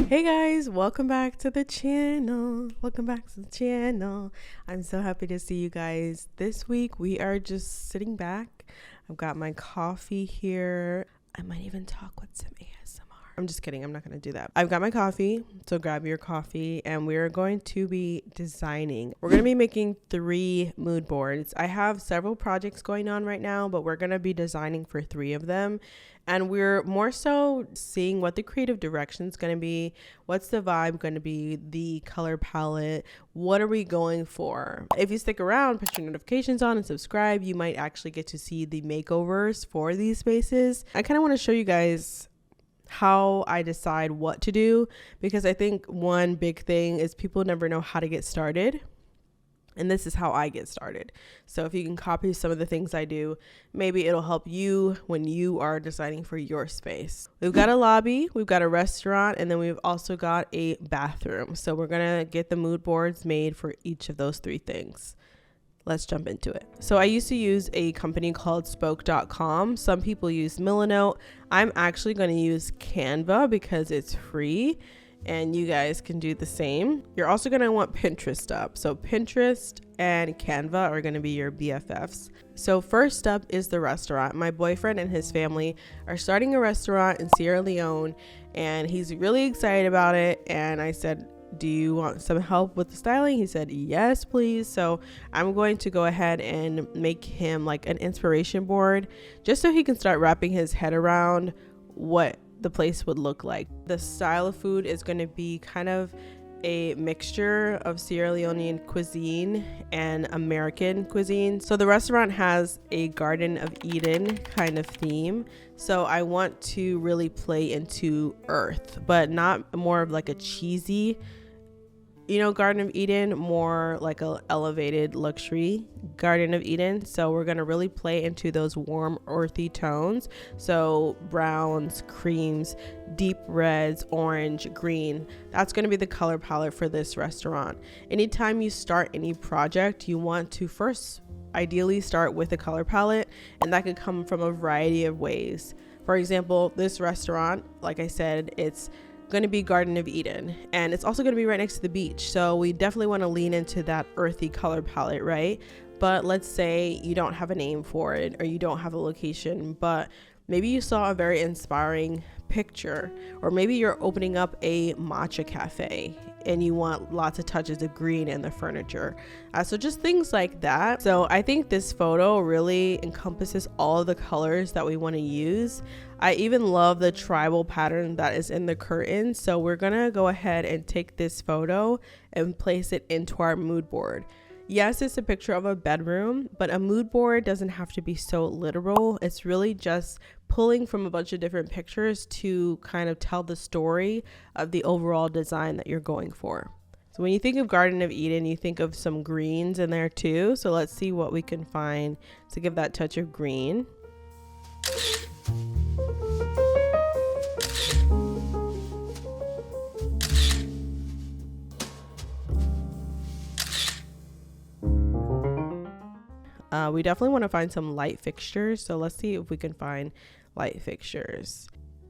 Hey guys, welcome back to the channel. I'm so happy to see you guys. This week we are just sitting back. I've got my coffee here. I might even talk with some ASMR. I'm just kidding. I'm not going to do that. I've got my coffee, so grab your coffee, and we're going to be designing. We're going to be making 3 mood boards. I have several projects going on right now, but we're going to be designing for 3 of them. And we're more so seeing what the creative direction is going to be. What's the vibe going to be? The color palette. What are we going for? If you stick around, put your notifications on and subscribe, you might actually get to see the makeovers for these spaces. I kind of want to show you guys how I decide what to do, because I think one big thing is people never know how to get started. And this is how I get started. So if you can copy some of the things I do, maybe it'll help you when you are deciding for your space. We've got a lobby, we've got a restaurant, and then we've also got a bathroom. So we're gonna get the mood boards made for each of those 3 things. Let's jump into it. So I used to use a company called spoke.com. Some people use Milanote. I'm actually gonna use Canva because it's free, and you guys can do the same. You're also gonna want Pinterest up. So Pinterest and Canva are gonna be your BFFs. So first up is the restaurant. My boyfriend and his family are starting a restaurant in Sierra Leone, and he's really excited about it. And I said, do you want some help with the styling? He said, yes, please. So I'm going to go ahead and make him like an inspiration board, just so he can start wrapping his head around what the place would look like. The style of food is going to be kind of a mixture of Sierra Leonean cuisine and American cuisine. So the restaurant has a Garden of Eden kind of theme. So I want to really play into earth, but not more of like a cheesy, Garden of Eden, more like a elevated luxury Garden of Eden. So we're going to really play into those warm earthy tones. So browns, creams, deep reds, orange, green. That's going to be the color palette for this restaurant. Anytime you start any project, you want to first ideally start with a color palette, and that could come from a variety of ways. For example, this restaurant, like I said, it's going to be Garden of Eden, and it's also going to be right next to the beach, so we definitely want to lean into that earthy color palette, right? But let's say you don't have a name for it, or you don't have a location, but maybe you saw a very inspiring picture, or maybe you're opening up a matcha cafe and you want lots of touches of green in the furniture. So just things like that. So I think this photo really encompasses all of the colors that we want to use. I even love the tribal pattern that is in the curtain. So we're gonna go ahead and take this photo and place it into our mood board. Yes, it's a picture of a bedroom, but a mood board doesn't have to be so literal. It's really just pulling from a bunch of different pictures to kind of tell the story of the overall design that you're going for. So when you think of Garden of Eden, you think of some greens in there too. So let's see what we can find to give that touch of green. We definitely want to find some light fixtures. So let's see if we can find light fixtures.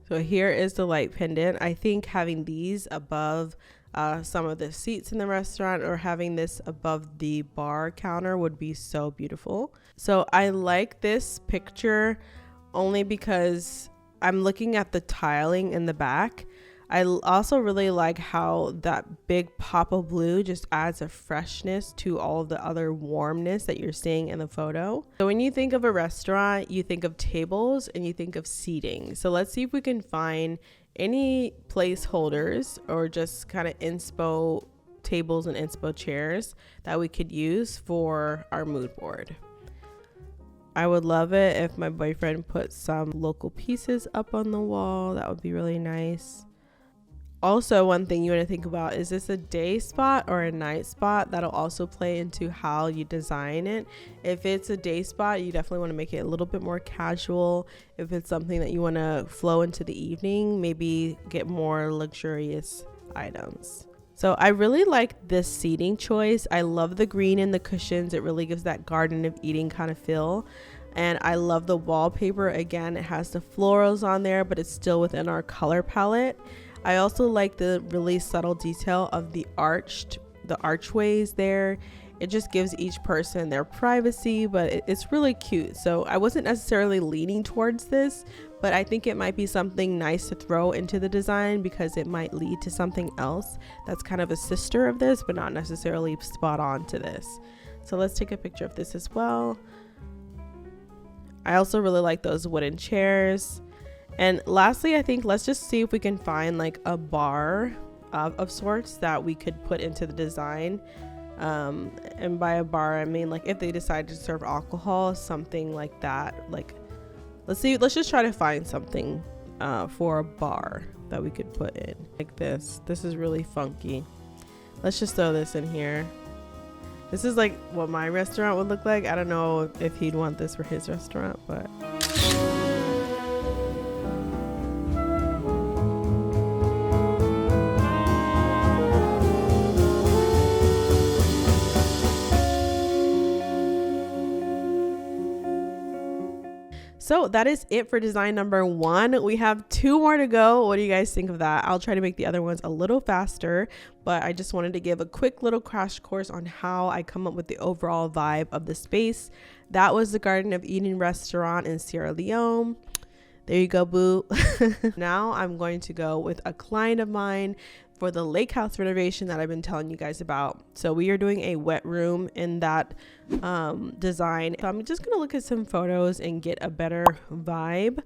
So here is the light pendant. I think having these above some of the seats in the restaurant, or having this above the bar counter, would be so beautiful. So I like this picture only because I'm looking at the tiling in the back. I also really like how that big pop of blue just adds a freshness to all of the other warmness that you're seeing in the photo. So when you think of a restaurant, you think of tables and you think of seating. So let's see if we can find any placeholders or just kind of inspo tables and inspo chairs that we could use for our mood board. I would love it if my boyfriend put some local pieces up on the wall. That would be really nice. Also, one thing you want to think about, is this a day spot or a night spot? That'll also play into how you design it. If it's a day spot, you definitely want to make it a little bit more casual. If it's something that you want to flow into the evening, maybe get more luxurious items. So I really like this seating choice. I love the green in the cushions. It really gives that Garden of Eden kind of feel. And I love the wallpaper. Again, it has the florals on there, but it's still within our color palette. I also like the really subtle detail of the archways there. It just gives each person their privacy, but it's really cute. So I wasn't necessarily leaning towards this, but I think it might be something nice to throw into the design because it might lead to something else that's kind of a sister of this, but not necessarily spot on to this. So let's take a picture of this as well. I also really like those wooden chairs. And lastly, I think let's just see if we can find like a bar of sorts that we could put into the design. And by a bar, I mean like if they decide to serve alcohol, something like that. Like, let's just try to find something for a bar that we could put in. Like this is really funky. Let's just throw this in here. This is like what my restaurant would look like. I don't know if he'd want this for his restaurant, but so that is it for design number 1. We have 2 more to go. What do you guys think of that? I'll try to make the other ones a little faster, but I just wanted to give a quick little crash course on how I come up with the overall vibe of the space. That was the Garden of Eden restaurant in Sierra Leone. There you go, boo. Now I'm going to go with a client of mine for the lake house renovation that I've been telling you guys about. So we are doing a wet room in that design. So I'm just going to look at some photos and get a better vibe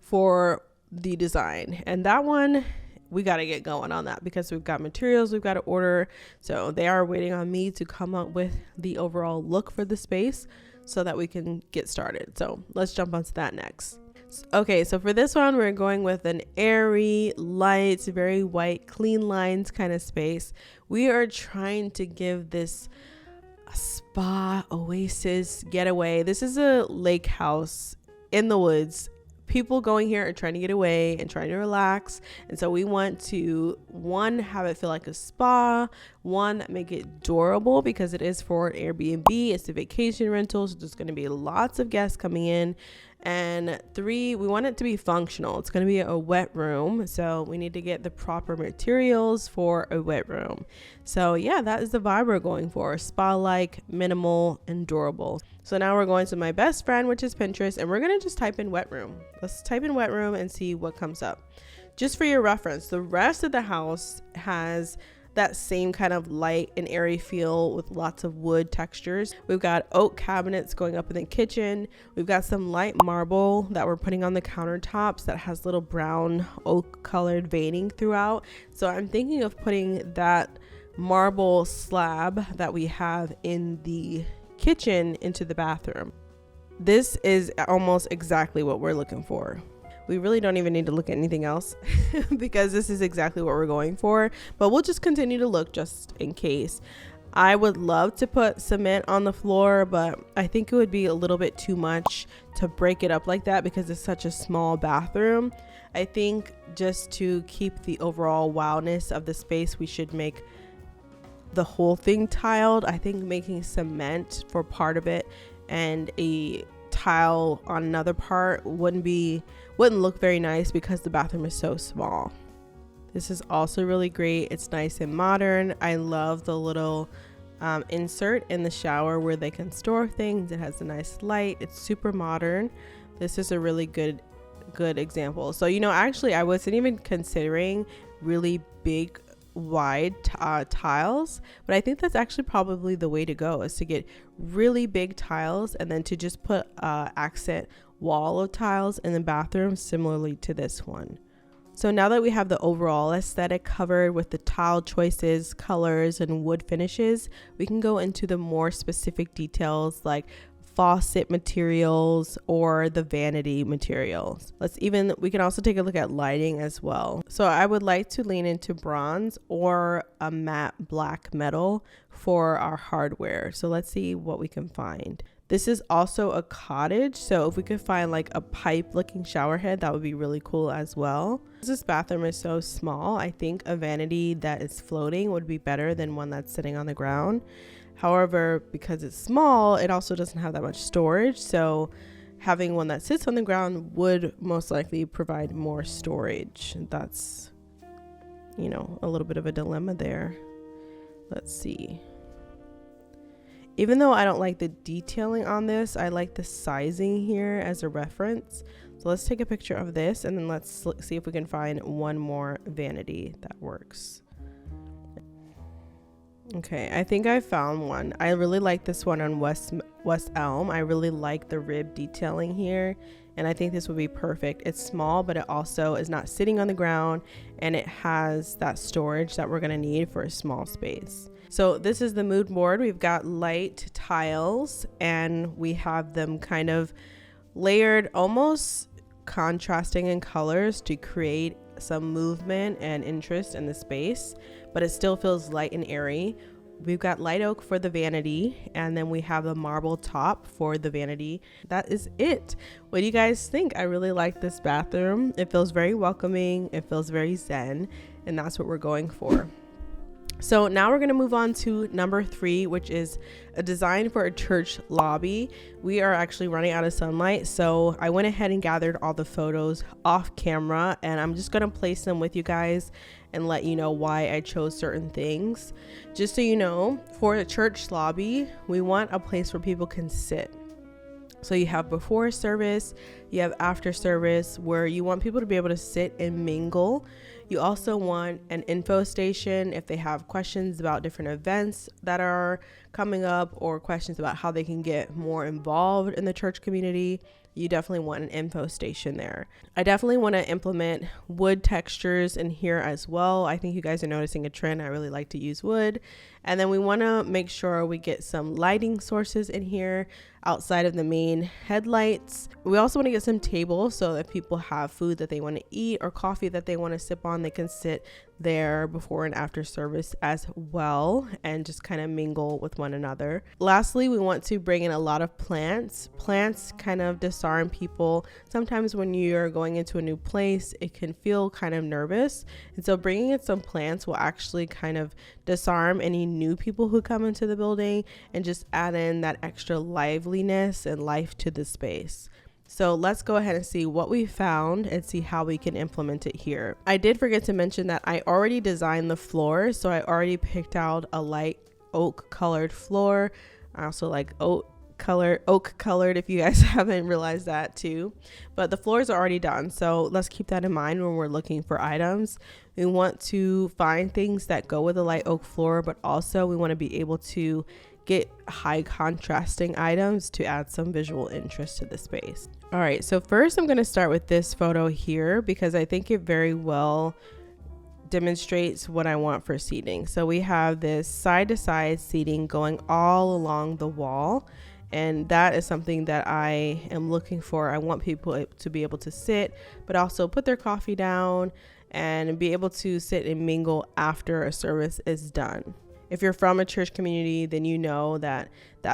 for the design. And that one, we got to get going on that because we've got materials we've got to order. So they are waiting on me to come up with the overall look for the space so that we can get started. So let's jump onto that next. Okay, so for this one, we're going with an airy, light, very white, clean lines kind of space. We are trying to give this a spa, oasis, getaway. This is a lake house in the woods. People going here are trying to get away and trying to relax. And so we want to, one, have it feel like a spa, one, make it durable because it is for Airbnb. It's a vacation rental, so there's going to be lots of guests coming in. And 3, we want it to be functional. It's going to be a wet room, so we need to get the proper materials for a wet room. So yeah, that is the vibe we're going for: spa-like, minimal, and durable. So now we're going to my best friend, which is Pinterest, and we're going to just type in wet room. Let's type in wet room and see what comes up. Just for your reference, the rest of the house has that same kind of light and airy feel with lots of wood textures. We've got oak cabinets going up in the kitchen. We've got some light marble that we're putting on the countertops that has little brown oak colored veining throughout. So I'm thinking of putting that marble slab that we have in the kitchen into the bathroom. This is almost exactly what we're looking for. We really don't even need to look at anything else because this is exactly what we're going for, but we'll just continue to look just in case. I would love to put cement on the floor, but I think it would be a little bit too much to break it up like that because it's such a small bathroom. I think just to keep the overall wowness of the space, we should make the whole thing tiled. I think making cement for part of it and a tile on another part wouldn't look very nice because the bathroom is so small. This is also really great. It's nice and modern. I love the little insert in the shower where they can store things. It has a nice light. It's super modern. This is a really good example. So, actually I wasn't even considering really big wide tiles, but I think that's actually probably the way to go, is to get really big tiles and then to just put accent wall of tiles in the bathroom similarly to this one. So now that we have the overall aesthetic covered with the tile choices, colors, and wood finishes, we can go into the more specific details like faucet materials or the vanity materials. We can also take a look at lighting as well. So I would like to lean into bronze or a matte black metal for our hardware. So let's see what we can find. This is also a cottage, so if we could find like a pipe looking shower head, that would be really cool as well. This bathroom is so small, I think a vanity that is floating would be better than one that's sitting on the ground. However, because it's small, it also doesn't have that much storage, so having one that sits on the ground would most likely provide more storage. That's a little bit of a dilemma there. Let's see. Even though I don't like the detailing on this, I like the sizing here as a reference. So let's take a picture of this, and then let's see if we can find one more vanity that works. Okay, I think I found one. I really like this one on West Elm. I really like the rib detailing here, and I think this would be perfect. It's small, but it also is not sitting on the ground, and it has that storage that we're gonna need for a small space. So this is the mood board. We've got light tiles, and we have them kind of layered, almost contrasting in colors to create some movement and interest in the space, but it still feels light and airy. We've got light oak for the vanity, and then we have the marble top for the vanity. That is it. What do you guys think? I really like this bathroom. It feels very welcoming. It feels very zen, and that's what we're going for. So now we're going to move on to number 3, which is a design for a church lobby. We are actually running out of sunlight, so I went ahead and gathered all the photos off camera, and I'm just going to place them with you guys and let you know why I chose certain things. Just so you know, for a church lobby, we want a place where people can sit. So you have before service, you have after service, where you want people to be able to sit and mingle. You also want an info station if they have questions about different events that are coming up, or questions about how they can get more involved in the church community. You definitely want an info station there. I definitely want to implement wood textures in here as well. I think you guys are noticing a trend. I really like to use wood. And then we want to make sure we get some lighting sources in here outside of the main headlights. We also want to get some tables so that people have food that they want to eat or coffee that they want to sip on. They can sit there before and after service as well and just kind of mingle with one another. Lastly, we want to bring in a lot of plants. Plants kind of disarm people. Sometimes when you're going into a new place, it can feel kind of nervous. And so bringing in some plants will actually kind of disarm any new people who come into the building and just add in that extra liveliness and life to the space. So let's go ahead and see what we found and see how we can implement it here. I did forget to mention that I already designed the floor. So I already picked out a light oak colored floor. I also like oak colored if you guys haven't realized that too. But the floors are already done. So let's keep that in mind when we're looking for items. We want to find things that go with a light oak floor, but also we want to be able to get high contrasting items to add some visual interest to the space. All right, so first I'm going to start with this photo here because I think it very well demonstrates what I want for seating. So we have this side to side seating going all along the wall, and that is something that I am looking for. I want people to be able to sit, but also put their coffee down and be able to sit and mingle after a service is done. If you're from a church community, then you know that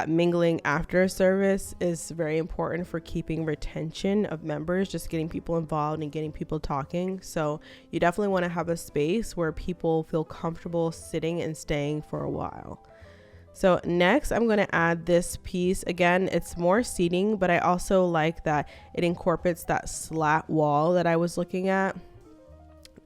mingling after a service is very important for keeping retention of members, just getting people involved and getting people talking. So you definitely want to have a space where people feel comfortable sitting and staying for a while. So next, I'm going to add this piece. Again, it's more seating, but I also like that it incorporates that slat wall that I was looking at.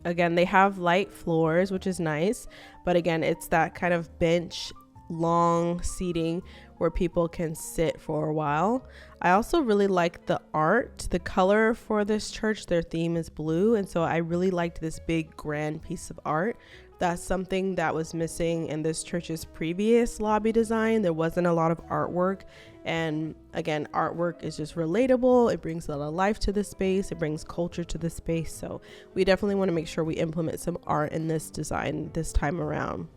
Again, they have light floors, which is nice, but again, it's that kind of bench long seating where people can sit for a while. I also really like the art, the color for this church. Their theme is blue, and so I really liked this big grand piece of art. That's something that was missing in this church's previous lobby design. There wasn't a lot of artwork. And again, artwork is just relatable. It brings a lot of life to the space. It brings culture to the space. So we definitely want to make sure we implement some art in this design this time around.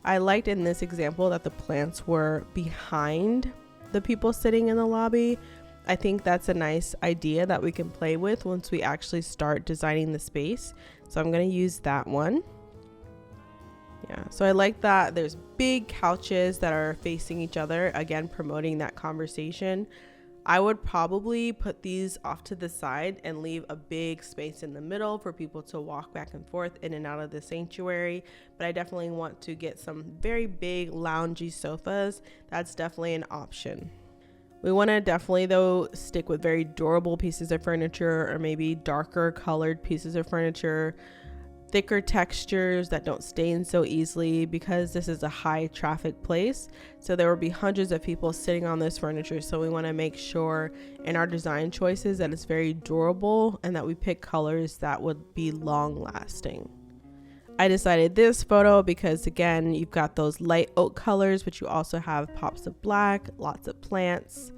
I liked in this example that the plants were behind the people sitting in the lobby. I think that's a nice idea that we can play with once we actually start designing the space. So I'm going to use that one. Yeah, so I like that there's big couches that are facing each other, again, promoting that conversation. I would probably put these off to the side and leave a big space in the middle for people to walk back and forth in and out of the sanctuary. But I definitely want to get some very big loungy sofas. That's definitely an option. We want to definitely though stick with very durable pieces of furniture, or maybe darker colored pieces of furniture, thicker textures that don't stain so easily, because this is a high traffic place. So there will be hundreds of people sitting on this furniture. So we want to make sure in our design choices that it's very durable and that we pick colors that would be long lasting. I decided this photo because again, you've got those light oak colors, but you also have pops of black, lots of plants.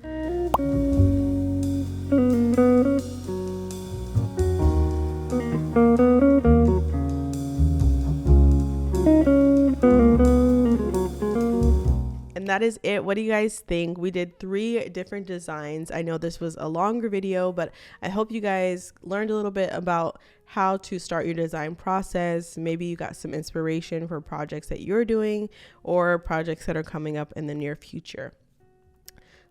And that is it. What do you guys think? We did 3 different designs. I know this was a longer video, but I hope you guys learned a little bit about how to start your design process. Maybe you got some inspiration for projects that you're doing or projects that are coming up in the near future.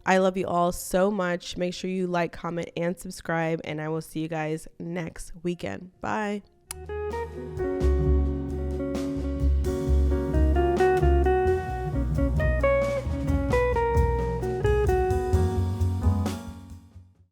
I love you all so much. Make sure you like, comment, and subscribe, and I will see you guys next weekend. Bye.